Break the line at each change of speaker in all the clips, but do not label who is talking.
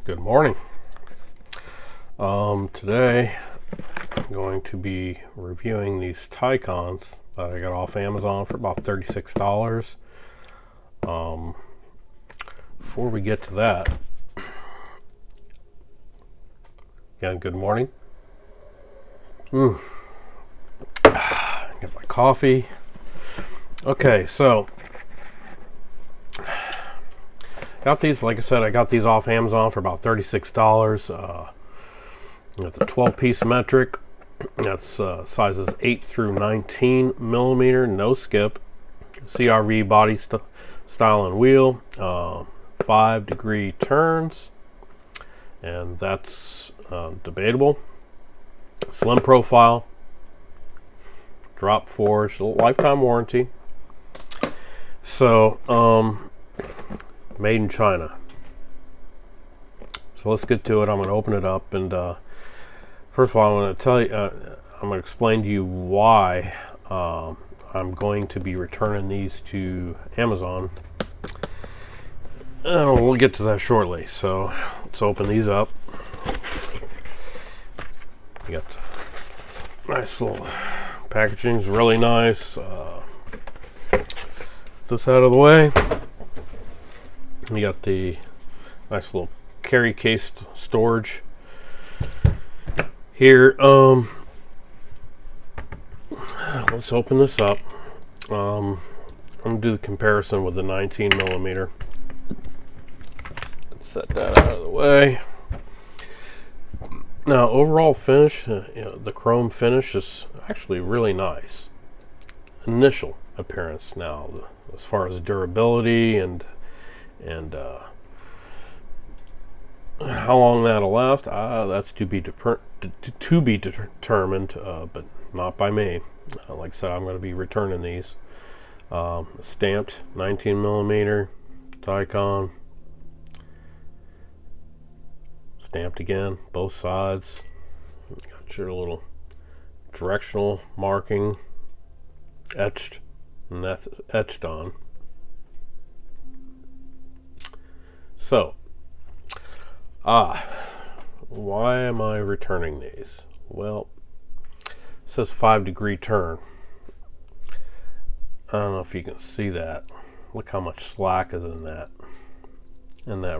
Good morning. Today I'm going to be reviewing these TICONNs that I got off Amazon for about $36. Before we get to that, again, good morning. Get my coffee. Okay, so got these, like I said, I got these off Amazon for about $36. Got the 12-piece metric. That's sizes 8 through 19 millimeter, no skip. CRV body style and wheel. 5-degree turns. And that's debatable. Slim profile. Drop forged. Lifetime warranty. So, made in China. So let's get to it. I'm going to open it up, and first of all, I'm going to tell you, I'm going to explain to you why I'm going to be returning these to Amazon. And we'll get to that shortly. So let's open these up. You got nice little packaging, is really nice. This out of the way. You got the nice little carry case storage here. Let's open this up. I'm gonna do the comparison with the 19 millimeter. Let's set that out of the way. Now, overall finish, the chrome finish is actually really nice. Initial appearance. Now, as far as durability and how long that'll last, that's to be determined, but not by me. Like I said, I'm going to be returning these. Stamped 19 millimeter TICONN. Stamped again, both sides. Got your little directional marking etched, and that's etched on. So, why am I returning these? Well, it says 5-degree turn. I don't know if you can see that. Look how much slack is in that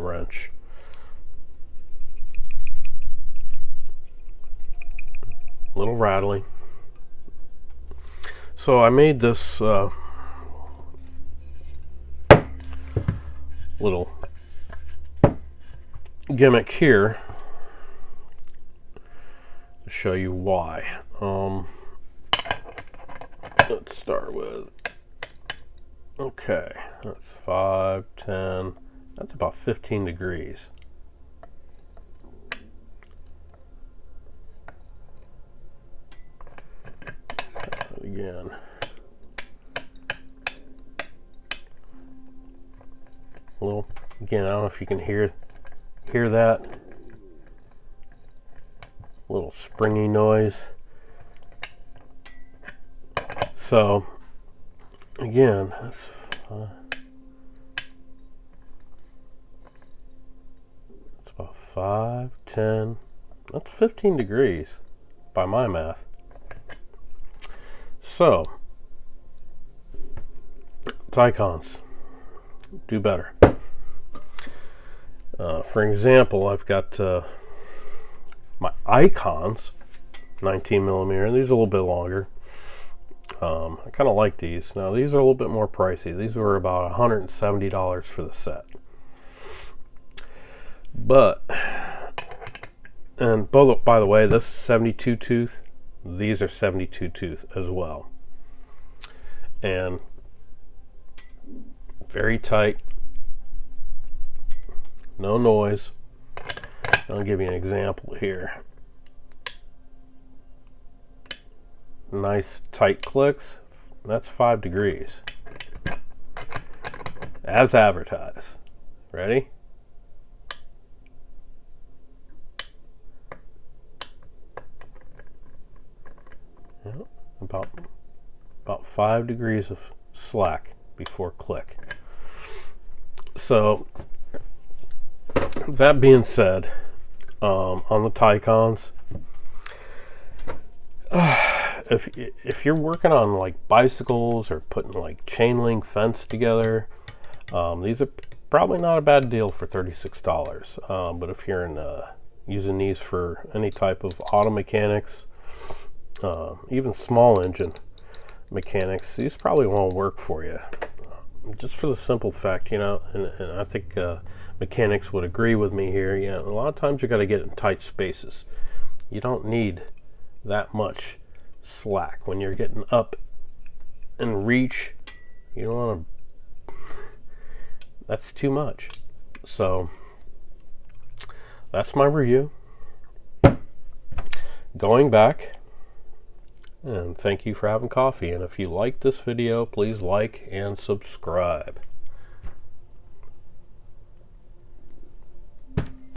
wrench. A little rattling. So I made this little gimmick here to show you why. Let's start with, okay, that's 5, 10, that's about 15 degrees. Again, a little, again, I don't know if you can hear that little springy noise. So again, that's it's about 5, 10, that's 15 degrees by my math. So TICONNs, do better. For example, I've got my icons, 19 millimeter. These are a little bit longer. I kind of like these. Now, these are a little bit more pricey. These were about $170 for the set. But, and both, by the way, this is 72 tooth. These are 72 tooth as well. And very tight. No noise. I'll give you an example here. Nice tight clicks. That's 5 degrees. As advertised. Ready? Yep. About 5 degrees of slack before click. So that being said, on the TICONNs, if you're working on like bicycles or putting like chain link fence together, these are probably not a bad deal for $36. But if you're using these for any type of auto mechanics, even small engine mechanics, these probably won't work for you. Just for the simple fact, and I think mechanics would agree with me here. A lot of times you got to get in tight spaces. You don't need that much slack when you're getting up and reach. You don't want to. That's too much. So that's my review. Going back, and thank you for having coffee. And if you like this video, please like and subscribe.